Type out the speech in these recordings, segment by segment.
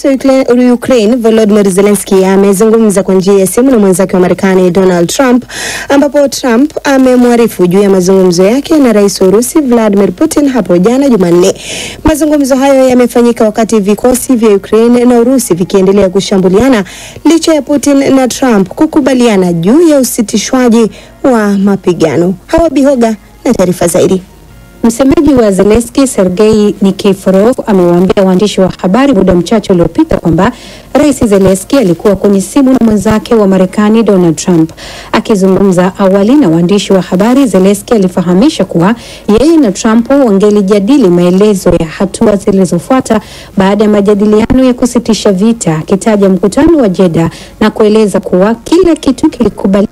Rais wa Ukraine Volodymyr Zelensky amezungumza kwa njia ya simu na mwenzake wa Marekani Donald Trump, ambapo Trump amemwarifu juu ya mazungumzo yake na Rais wa Urusi Vladimir Putin hapo jana Jumanne. Mazungumzo hayo yamefanyika wakati vikosi vya Ukraine na Urusi vikiendelea kushambuliana licha ya Putin na Trump kukubaliana juu ya usitishwaji wa mapigano. Hawa Bihoga na taarifa zaidi. Msemaji wa Zelensky Sergei Nikiforov amewaambia waandishi wa habari muda mchache uliopita kwamba Rais Zelensky alikuwa kwenye simu na mwenzake wa Marekani Donald Trump. Akizungumza awali na waandishi wa habari, Zelensky alifahamisha kuwa yeye na Trump wangelijadili maelezo ya hatua zilizofuata baada ya majadiliano ya kusitisha vita, akitaja mkutano wa Jeddah na kueleza kuwa kila kitu kilikubaliwa,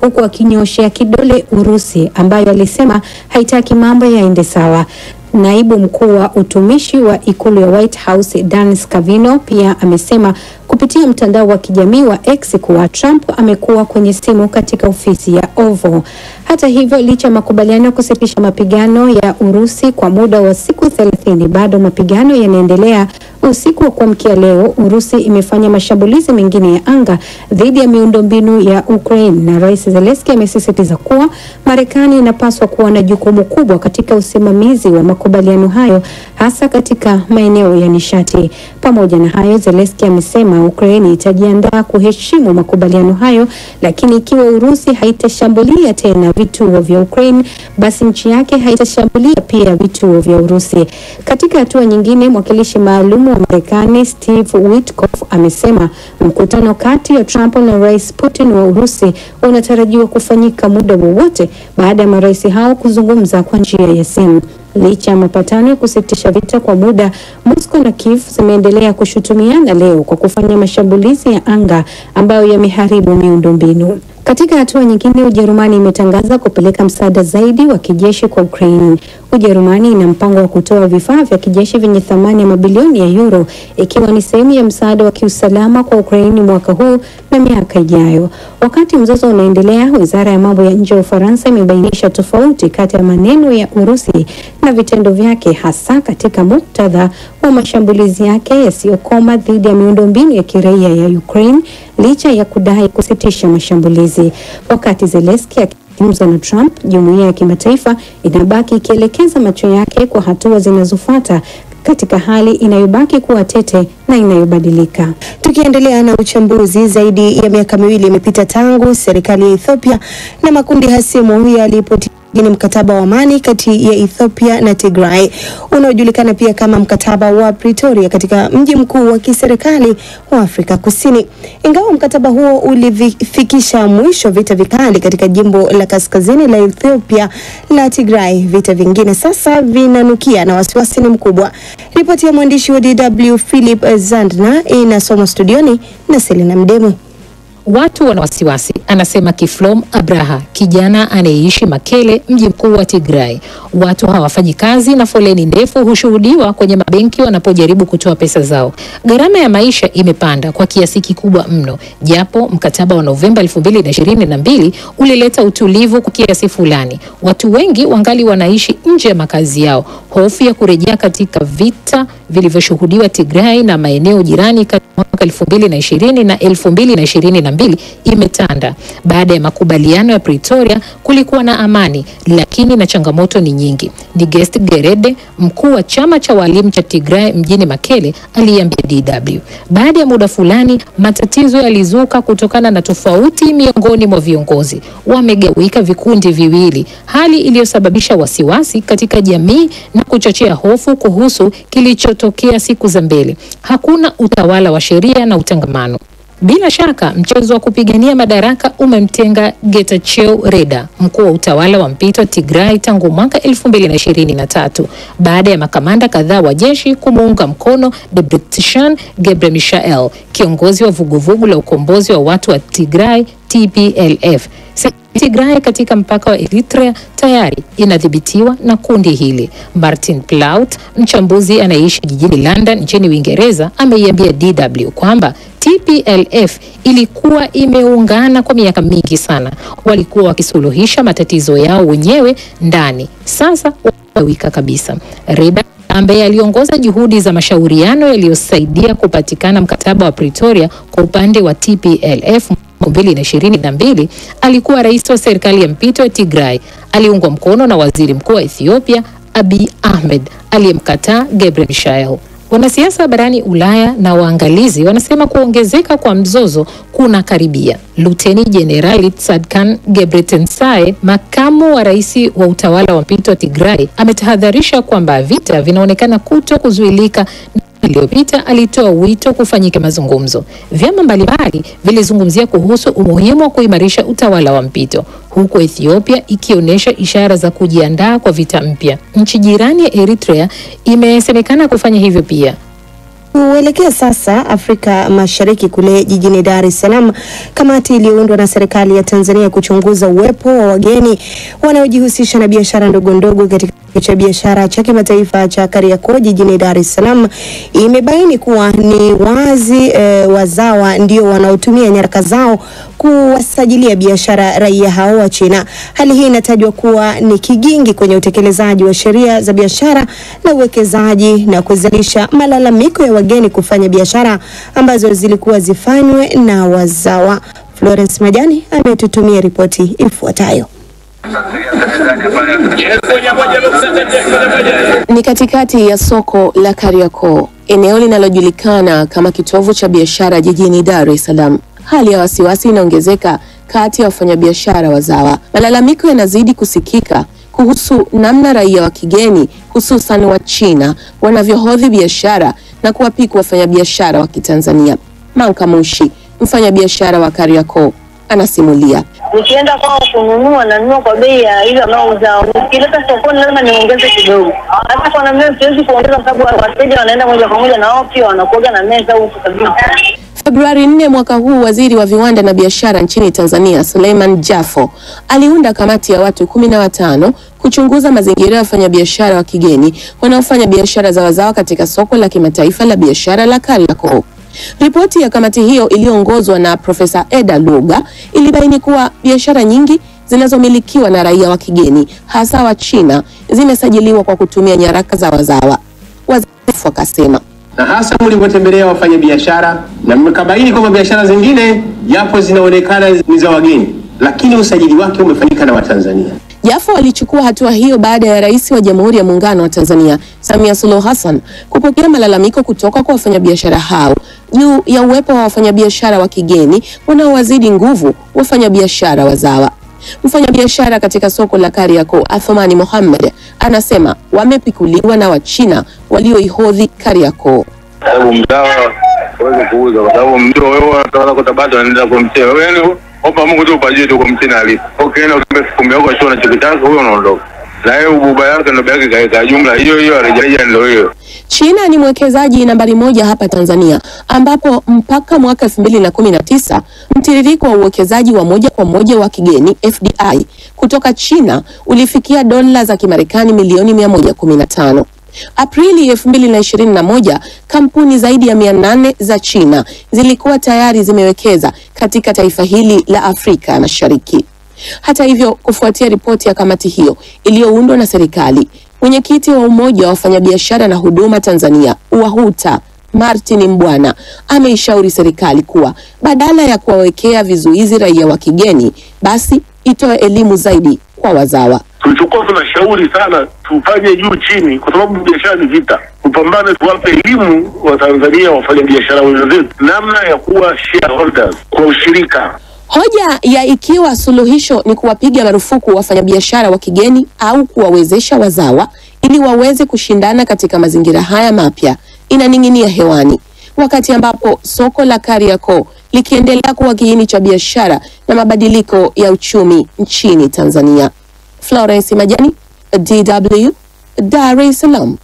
huku akinyoshea kidole Urusi ambayo alisema haitaki mambo yaende sawa. Naibu mkuu wa utumishi wa ikulu ya White House Dan Scavino pia amesema kupitia mtandao wa kijamii wa X kuwa Trump amekuwa kwenye simu katika ofisi ya Oval. Hata hivyo, licha ya makubaliano ya kusitisha mapigano ya Urusi kwa muda wa siku 30, bado mapigano yanaendelea. Usiku wa kuamkia leo, Urusi imefanya mashambulizi mengine ya anga dhidi ya miundombinu ya Ukraine, na Rais Zelensky amesisitiza kuwa Marekani inapaswa kuwa na jukumu kubwa katika usimamizi wa makubaliano hayo, hasa katika maeneo ya nishati. Pamoja na hayo, Zelensky amesema Ukraine itajiandaa kuheshimu makubaliano hayo, lakini ikiwa Urusi haitashambulia tena vituo vya Ukraine, basi nchi yake haitashambulia pia vituo vya Urusi. Katika hatua nyingine, mwakilishi maalum wa Marekani Steve Witkoff amesema mkutano kati ya Trump na Rais Putin wa Urusi unatarajiwa kufanyika muda wowote baada ya marais hao kuzungumza kwa njia ya simu. Licha ya mapatano ya kusitisha vita kwa muda, Moscow na Kiev zimeendelea kushutumiana leo kwa kufanya mashambulizi ya anga ambayo yameharibu miundombinu. Katika hatua nyingine, Ujerumani imetangaza kupeleka msaada zaidi wa kijeshi kwa Ukraine. Ujerumani ina mpango wa kutoa vifaa vya kijeshi vyenye thamani ya mabilioni ya euro, ikiwa ni sehemu ya msaada wa kiusalama kwa Ukraine mwaka huu na miaka ijayo. Wakati mzozo unaendelea, Wizara ya Mambo ya Nje ya Ufaransa imebainisha tofauti kati ya maneno ya Urusi na vitendo vyake, hasa katika muktadha wa mashambulizi yake yasiyokoma dhidi ya miundombinu ya kiraia ya Ukraine, licha ya kudai kusitisha mashambulizi. Wakati Zelensky akizungumza na Trump, jumuiya ya kimataifa inabaki ikielekeza macho yake kwa hatua zinazofuata katika hali inayobaki kuwa tete na inayobadilika. Tukiendelea na uchambuzi, zaidi ya miaka miwili imepita tangu serikali ya Ethiopia na makundi hasimu yalipotia mkataba wa amani kati ya Ethiopia na Tigray unaojulikana pia kama mkataba wa Pretoria katika mji mkuu wa kiserikali wa Afrika Kusini. Ingawa mkataba huo ulifikisha mwisho vita vikali katika jimbo la kaskazini la Ethiopia la Tigray, vita vingine sasa vinanukia na wasiwasi ni mkubwa. Ripoti ya mwandishi wa DW Philip Zandna inasomwa studioni na Selina Mdemu. Watu wana wasiwasi, anasema Kiflom Abraha, kijana anayeishi Makele, mji mkuu wa Tigray. Watu hawafanyi kazi na foleni ndefu hushuhudiwa kwenye mabenki wanapojaribu kutoa pesa zao. Gharama ya maisha imepanda kwa kiasi kikubwa mno, japo mkataba wa Novemba 2022 ulileta utulivu kwa kiasi fulani. Watu wengi wangali wanaishi nje ya makazi yao. Hofu ya kurejea katika vita vilivyoshuhudiwa Tigray na maeneo jirani kati ya mwaka 2020 na 2022 imetanda. Baada ya makubaliano ya Pretoria kulikuwa na amani, lakini na changamoto ni nyingi. Nigest Gerede, mkuu wa chama cha walimu cha Tigray mjini Makele, aliambia DW. Baada ya muda fulani, matatizo yalizuka kutokana na tofauti miongoni mwa viongozi. Wamegawika vikundi viwili, hali iliyosababisha wasiwasi katika jamii na kuchochea hofu kuhusu kilichotokea siku za mbele. Hakuna utawala wa sheria na utangamano. Bila shaka, mchezo wa kupigania madaraka umemtenga Getachew Reda, mkuu wa utawala wa mpito Tigray tangu mwaka 2023, baada ya makamanda kadhaa wa jeshi kumuunga mkono Debretsion Gebremichael, kiongozi wa vuguvugu la ukombozi wa watu wa Tigray TPLF. Tigray katika mpaka wa Eritrea tayari inadhibitiwa na kundi hili. Martin Plaut, mchambuzi anayeishi jijini London nchini Uingereza, ameiambia DW kwamba TPLF ilikuwa imeungana kwa miaka mingi sana. Walikuwa wakisuluhisha matatizo yao wenyewe ndani. Sasa wawika kabisa. Reda ambaye aliongoza juhudi za mashauriano yaliyosaidia kupatikana mkataba wa Pretoria kwa upande wa TPLF 2022, alikuwa rais wa serikali ya mpito ya Tigray. Aliungwa mkono na waziri mkuu wa Ethiopia Abiy Ahmed aliyemkataa Gebremichael. Wanasiasa barani Ulaya na waangalizi wanasema kuongezeka kwa mzozo kuna karibia. Luteni Jenerali Tsadkan Gebretensai, makamu wa rais wa utawala wa mpito wa Tigray, ametahadharisha kwamba vita vinaonekana kuto kuzuilika. Iliyopita alitoa wito kufanyika mazungumzo. Vyama mbalimbali vilizungumzia kuhusu umuhimu wa kuimarisha utawala wa mpito, huku Ethiopia ikionyesha ishara za kujiandaa kwa vita mpya. Nchi jirani ya Eritrea imesemekana kufanya hivyo pia. Kuelekea sasa Afrika Mashariki, kule jijini Dar es Salaam, kamati iliyoundwa na serikali ya Tanzania kuchunguza uwepo wa wageni wanaojihusisha na biashara ndogo ndogo katika cha biashara cha kimataifa cha Kariakoo jijini Dar es Salaam imebaini kuwa ni wazi wazawa ndio wanaotumia nyaraka zao kuwasajilia biashara raia hao wa China. Hali hii inatajwa kuwa ni kigingi kwenye utekelezaji wa sheria za biashara na uwekezaji na kuzalisha malalamiko ya wageni kufanya biashara ambazo zilikuwa zifanywe na wazawa. Florence Majani ametutumia ripoti ifuatayo. Ni katikati ya soko la Kariakoo, eneo linalojulikana kama kitovu cha biashara jijini Dar es Salaam. Hali ya wasiwasi inaongezeka kati ya wafanyabiashara wazawa. Malalamiko yanazidi kusikika kuhusu namna raia wa kigeni, hususan wa China, wanavyohodhi biashara na kuwapiku wafanyabiashara wa Kitanzania. Manka Mushi, mfanyabiashara wa Kariakoo, anasimulia. Nikienda kwao kununua na nunua kwa bei ya ile mauzo. Nikileta sokoni lazima niongeze kidogo. Hata kwa namna siwezi kuongeza kwa sababu wateja wanaenda moja kwa moja na wao pia wanakuja na meza huko kabisa. Februari 4 mwaka huu, waziri wa viwanda na biashara nchini Tanzania Suleiman Jafo aliunda kamati ya watu 15 kuchunguza mazingira ya wafanyabiashara wa kigeni wanaofanya biashara za wazawa katika soko la kimataifa la biashara la Kariakoo. Ripoti ya kamati hiyo iliyoongozwa na Profesa Eda Luga ilibaini kuwa biashara nyingi zinazomilikiwa na raia wa kigeni, hasa wa China, zimesajiliwa kwa kutumia nyaraka za wazawa. Waziri akasema, na hasa mlipotembelea wafanya biashara na mkabaini kwamba biashara zingine japo zinaonekana ni za wageni, lakini usajili wake umefanyika na Watanzania. Jafo alichukua hatua hiyo baada ya Rais wa Jamhuri ya Muungano wa Tanzania Samia Suluhu Hassan kupokea malalamiko kutoka kwa wafanyabiashara hao juu ya uwepo wa wafanyabiashara wa kigeni wanaowazidi nguvu wafanyabiashara wazawa. Mfanyabiashara katika soko la Kariakoo Athmani Mohamed anasema wamepikuliwa na Wachina walioihodhi Kariakoo. Sababu mzawa waweze kuuza, kwa sababu mtu wewe unataka kutabata anaenda kumtia wewe, yani opa Mungu tu paje tu kumtina alipo. Okay, na ukimefukumia huko sio unachokitaka huyo unaondoka. Na yeye ubaba yake ndio yake kaeka jumla hiyo rejelea ndio hiyo. China ni mwekezaji nambari 1 hapa Tanzania, ambapo mpaka mwaka 2019 mtiririko wa uwekezaji wa moja kwa moja wa kigeni FDI kutoka China ulifikia dola za Kimarekani milioni 115. Aprili 2021 kampuni zaidi ya 800 za China zilikuwa tayari zimewekeza katika taifa hili la Afrika Mashariki. Hata hivyo, kufuatia ripoti ya kamati hiyo iliyoundwa na serikali, mwenyekiti wa Umoja wa Wafanyabiashara na Huduma Tanzania UWAHUTA Martin Mbwana ameishauri serikali kuwa badala ya kuwawekea vizuizi raia wa kigeni, basi itoe elimu zaidi kwa wazawa. Tulichokuwa tunashauri sana tufanye juu chini, kwa sababu biashara ni vita. Tupambane, tuwape elimu wa Tanzania wafanya biashara wenzetu namna ya kuwa shareholders kwa ushirika. Hoja ya ikiwa suluhisho ni kuwapiga marufuku wafanyabiashara wa kigeni au kuwawezesha wazawa ili waweze kushindana katika mazingira haya mapya inaning'inia hewani, wakati ambapo soko la Kariakoo likiendelea kuwa kiini cha biashara na mabadiliko ya uchumi nchini Tanzania. Florence Majani, DW, Dar es Salaam.